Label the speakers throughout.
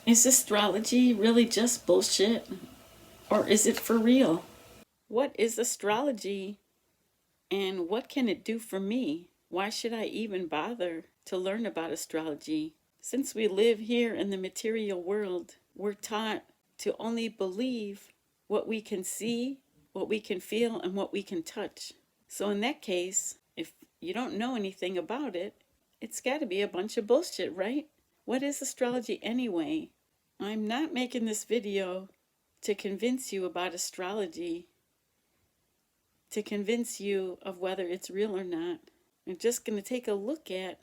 Speaker 1: Is astrology really just bullshit? Or is it for real? What is astrology and what can it do for me? Why should I even bother to learn about astrology? Since we live here in the material world, we're taught to only believe what we can see, what we can feel, and what we can touch. So, in that case, if you don't know anything about it, it's got to be a bunch of bullshit, right? What is astrology anyway? I'm not making this video to convince you about astrology, to convince you of whether it's real or not. I'm just going to take a look at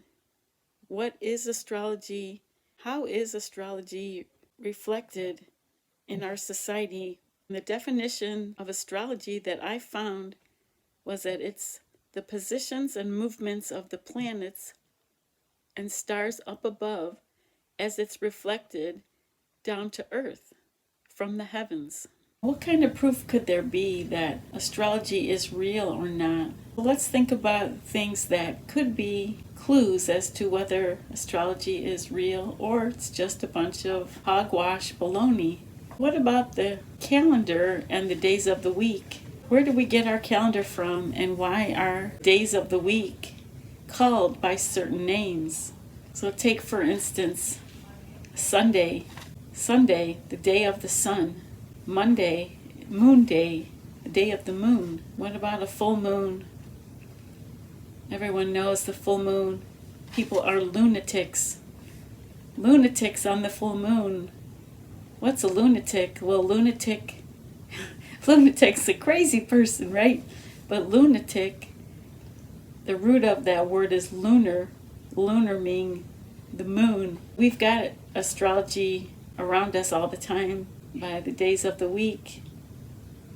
Speaker 1: what is astrology, how is astrology reflected in our society. The definition of astrology that I found was that it's the positions and movements of the planets and stars up above as it's reflected down to earth from the heavens. What kind of proof could there be that astrology is real or not? Well, let's think about things that could be clues as to whether astrology is real or it's just a bunch of hogwash baloney. What about the calendar and the days of the week? Where do we get our calendar from, and why are days of the week called by certain names? So take, for instance, Sunday, the day of the sun. Monday, moon day, the day of the moon. What about a full moon? Everyone knows the full moon. People are lunatics. Lunatics on the full moon. What's a lunatic? Well, lunatic's a crazy person, right? But lunatic, the root of that word is lunar. Lunar meaning the moon. We've got astrology around us all the time by the days of the week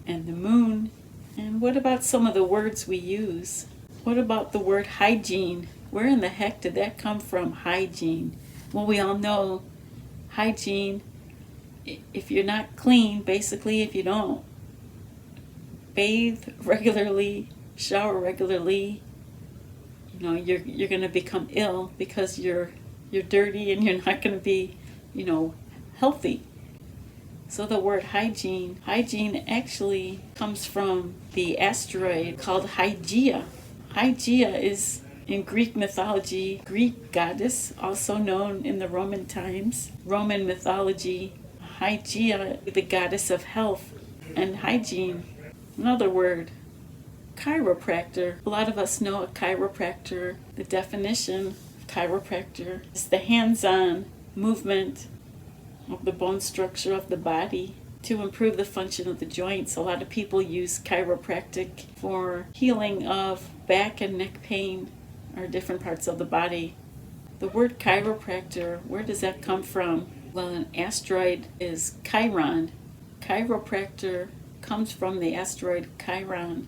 Speaker 1: and the moon. And what about some of the words we use? What about the word hygiene? Where in the heck did that come from, hygiene? Well, we all know hygiene, if you're not clean, basically if you don't bathe regularly, shower regularly, you're going to become ill because you're dirty and you're not going to be, healthy. So the word hygiene actually comes from the asteroid called Hygeia. Hygeia is, in Greek mythology, Greek goddess, also known in the Roman times. Roman mythology, Hygeia, the goddess of health and hygiene. Another word, chiropractor. A lot of us know a chiropractor. The definition of chiropractor is the hands-on movement of the bone structure of the body to improve the function of the joints. A lot of people use chiropractic for healing of back and neck pain or different parts of the body. The word chiropractor, where does that come from? Well, an asteroid is Chiron. Chiropractor comes from the asteroid Chiron.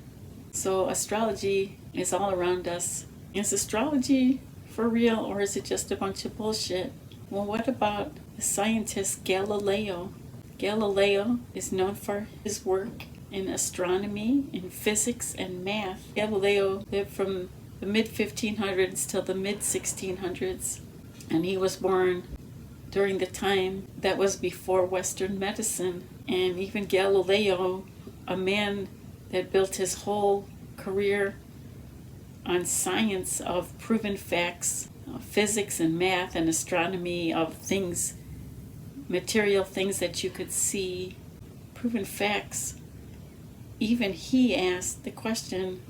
Speaker 1: So astrology is all around us. Is astrology for real, or is it just a bunch of bullshit? Well, what about the scientist Galileo? Galileo is known for his work in astronomy, in physics, and math. Galileo lived from the mid-1500s till the mid-1600s, and he was born during the time that was before Western medicine. And even Galileo, a man that built his whole career on science of proven facts, physics and math and astronomy of things, material things that you could see, proven facts. Even he asked the question,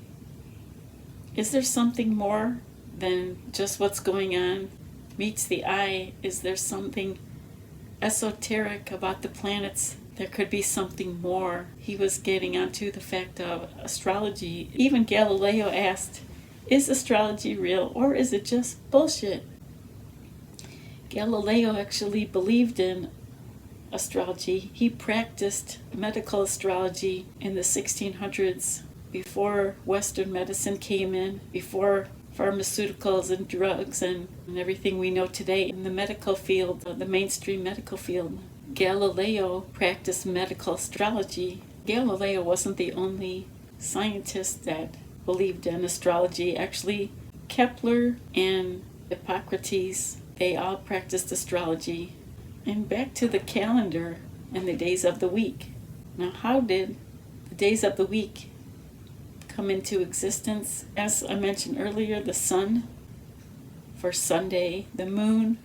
Speaker 1: is there something more than just what's going on meets the eye? Is there something esoteric about the planets? There could be something more. He was getting onto the fact of astrology. Even Galileo asked, is astrology real or is it just bullshit? Galileo actually believed in astrology. He practiced medical astrology in the 1600s, before Western medicine came in, before pharmaceuticals and drugs and everything we know today in the medical field, the mainstream medical field. Galileo practiced medical astrology. Galileo wasn't the only scientist that believed in astrology. Actually, Kepler and Hippocrates, they all practiced astrology. And back to the calendar and the days of the week. Now, how did the days of the week come into existence? As I mentioned earlier, the sun for Sunday, the moon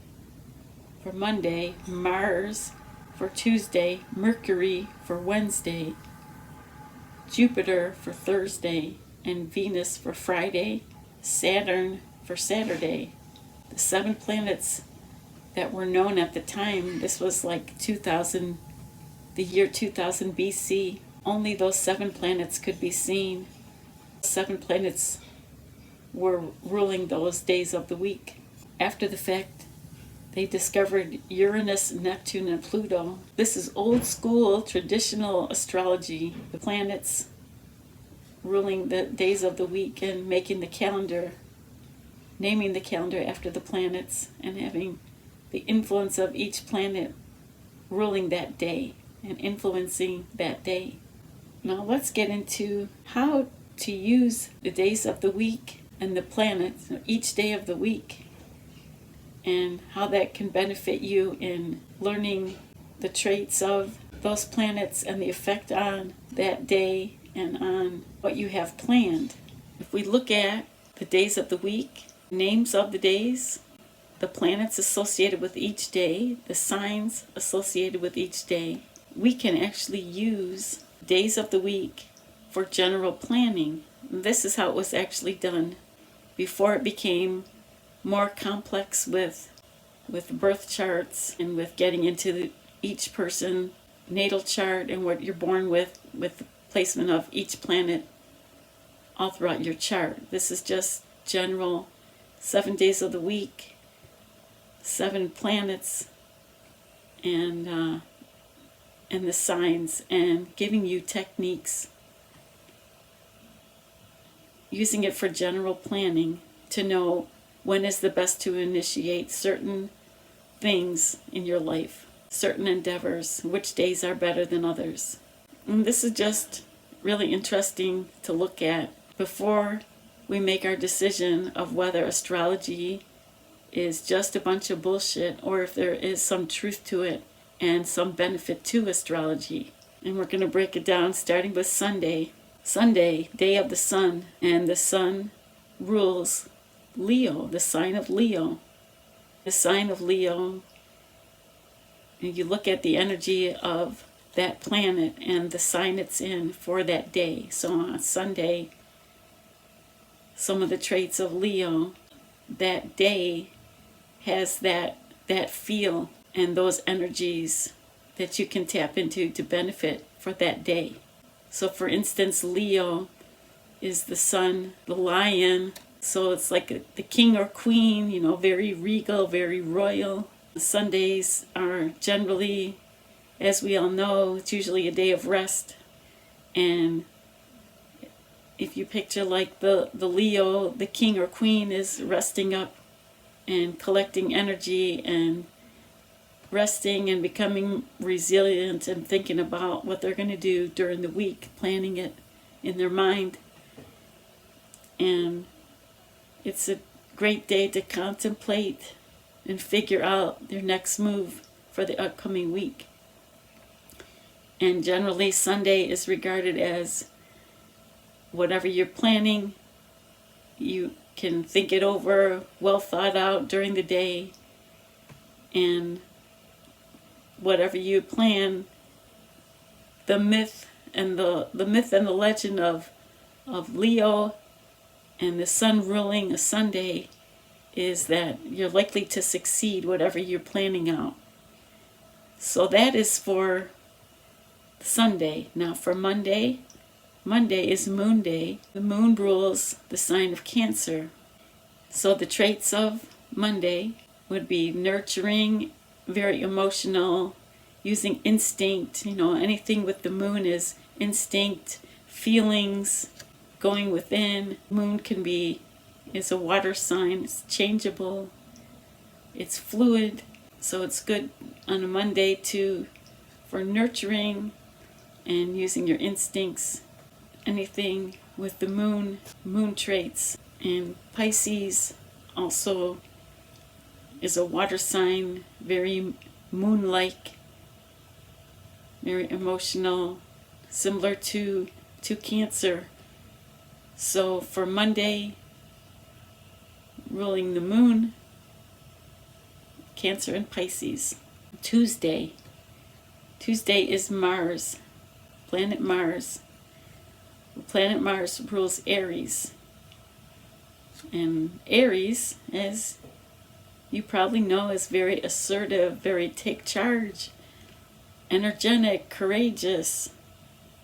Speaker 1: for Monday, Mars for Tuesday, Mercury for Wednesday, Jupiter for Thursday, and Venus for Friday, Saturn for Saturday. The 7 planets that were known at the time, this was like 2000, the year 2000 BC, only those 7 planets could be seen. 7 planets were ruling those days of the week. After the fact, they discovered Uranus, Neptune, and Pluto. This is old school, traditional astrology. The planets ruling the days of the week and making the calendar, naming the calendar after the planets, and having the influence of each planet ruling that day and influencing that day. Now let's get into how to use the days of the week and the planets, each day of the week, and how that can benefit you in learning the traits of those planets and the effect on that day and on what you have planned. If we look at the days of the week, names of the days, the planets associated with each day, the signs associated with each day, we can actually use days of the week for general planning. This is how it was actually done before it became more complex with birth charts and with getting into each person natal chart and what you're born with the placement of each planet all throughout your chart. This is just general 7 days of the week, 7 planets, and the signs, and giving you techniques, using it for general planning to know when is the best to initiate certain things in your life, certain endeavors, which days are better than others. And this is just really interesting to look at before we make our decision of whether astrology is just a bunch of bullshit or if there is some truth to it and some benefit to astrology. And we're going to break it down starting with Sunday. Sunday, day of the sun, and the sun rules Leo, the sign of Leo. The sign of Leo, and you look at the energy of that planet and the sign it's in for that day. So on Sunday, some of the traits of Leo, that day has that feel and those energies that you can tap into to benefit for that day. So for instance, Leo is the sun, the lion. So it's like the king or queen, very regal, very royal. Sundays are generally, as we all know, it's usually a day of rest. And if you picture like the Leo, the king or queen is resting up and collecting energy and resting and becoming resilient and thinking about what they're going to do during the week, planning it in their mind. And it's a great day to contemplate and figure out their next move for the upcoming week. And generally, Sunday is regarded as whatever you're planning, you can think it over, well thought out during the day, and whatever you plan, the myth and the legend of Leo and the sun ruling a Sunday is that you're likely to succeed whatever you're planning out. So that is for Sunday. Now for Monday is Moon Day. The moon rules the sign of Cancer. So the traits of Monday would be nurturing, very emotional, using instinct. Anything with the moon is instinct, feelings, going within. Moon is a water sign. It's changeable. It's fluid. So it's good on a Monday for nurturing and using your instincts. Anything with the moon traits. And Pisces also is a water sign, very moon-like, very emotional, similar to Cancer. So for Monday, ruling the moon, Cancer and Pisces. Tuesday is Mars, planet Mars. Planet Mars rules Aries. And Aries, as you probably know, is very assertive, very take charge, energetic, courageous,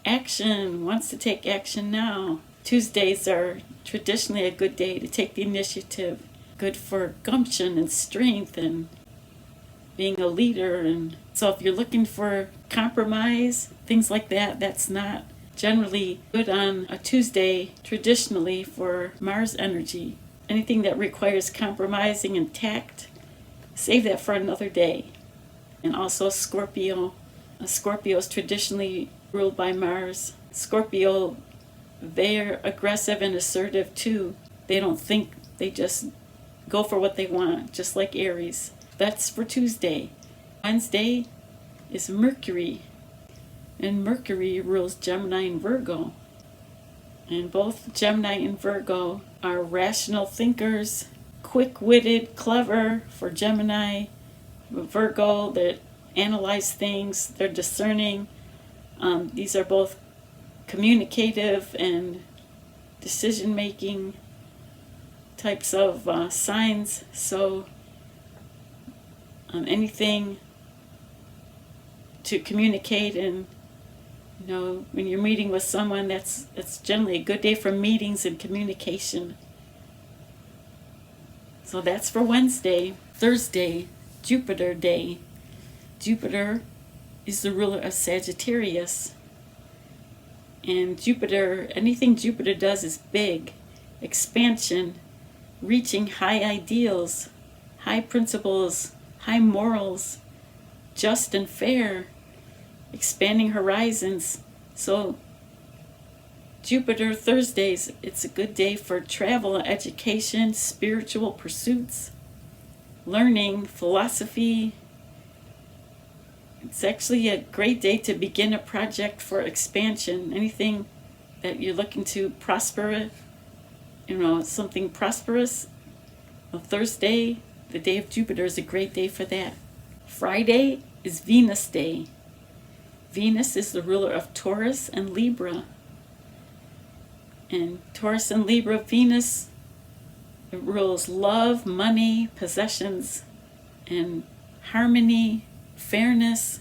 Speaker 1: action, wants to take action now. Tuesdays are traditionally a good day to take the initiative, good for gumption and strength and being a leader. And so if you're looking for compromise, things like that, that's not generally good on a Tuesday traditionally for Mars energy. Anything that requires compromising and tact, save that for another day. And also Scorpio. Scorpio is traditionally ruled by Mars. Scorpio, they're aggressive and assertive too. They don't think, they just go for what they want, just like Aries. That's for Tuesday. Wednesday is Mercury. And Mercury rules Gemini and Virgo. And both Gemini and Virgo are rational thinkers, quick-witted, clever for Gemini. Virgo, that analyze things, they're discerning. These are both communicative and decision-making types of signs. So anything to communicate, and when you're meeting with someone, it's generally a good day for meetings and communication. So that's for Wednesday. Thursday, Jupiter Day. Jupiter is the ruler of Sagittarius. And Jupiter, anything Jupiter does is big, expansion, reaching high ideals, high principles, high morals, just and fair, expanding horizons. So Jupiter Thursdays, it's a good day for travel, education, spiritual pursuits, learning, philosophy. It's actually a great day to begin a project for expansion. Anything that you're looking to prosper, something prosperous. Well, Thursday, the day of Jupiter, is a great day for that. Friday is Venus Day. Venus is the ruler of Taurus and Libra. And Taurus and Libra, Venus, it rules love, money, possessions, and harmony, fairness.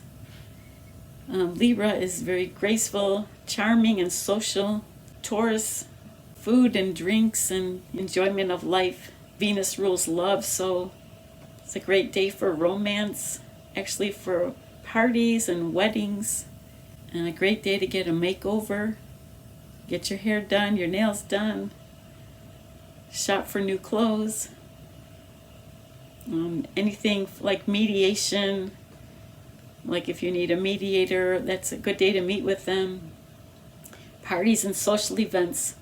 Speaker 1: Libra is very graceful, charming, and social. Taurus, food and drinks and enjoyment of life. Venus rules love, so it's a great day for romance, actually for parties and weddings, and a great day to get a makeover, get your hair done, your nails done, shop for new clothes, anything like mediation. Like if you need a mediator, that's a good day to meet with them. Parties and social events.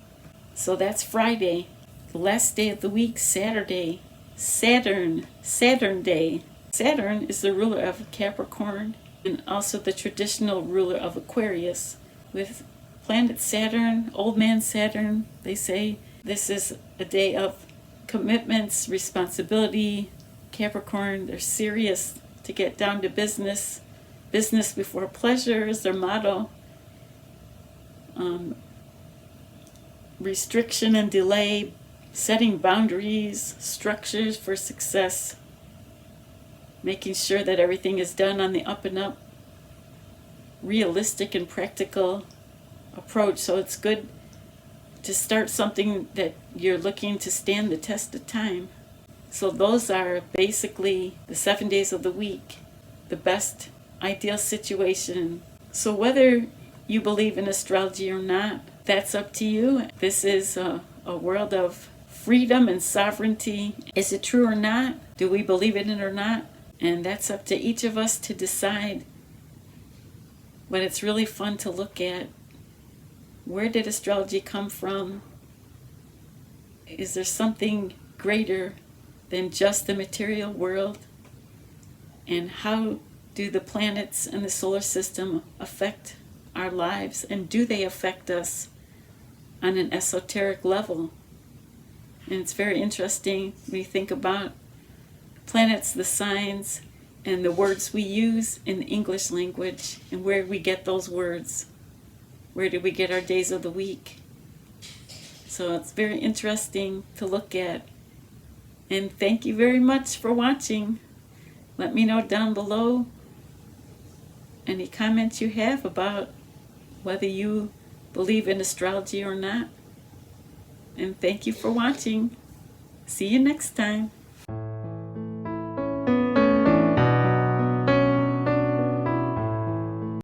Speaker 1: So that's Friday. The last day of the week, Saturday. Saturn Day. Saturn is the ruler of Capricorn and also the traditional ruler of Aquarius. With planet Saturn, old man Saturn, they say this is a day of commitments, responsibility. Capricorn, they're serious, to get down to business. Business before pleasure is their motto. Restriction and delay, setting boundaries, structures for success, making sure that everything is done on the up and up, realistic and practical approach. So it's good to start something that you're looking to stand the test of time. So those are basically the 7 days of the week, the best ideal situation. So whether you believe in astrology or not, that's up to you. This is a world of freedom and sovereignty. Is it true or not? Do we believe in it or not? And that's up to each of us to decide. But it's really fun to look at, where did astrology come from? Is there something greater than just the material world? And how do the planets and the solar system affect our lives, and do they affect us on an esoteric level? And it's very interesting when you think about planets, the signs, and the words we use in the English language, and where we get those words. Where do we get our days of the week? So it's very interesting to look at. And thank you very much for watching. Let me know down below any comments you have about whether you believe in astrology or not. And thank you for watching. See you next time.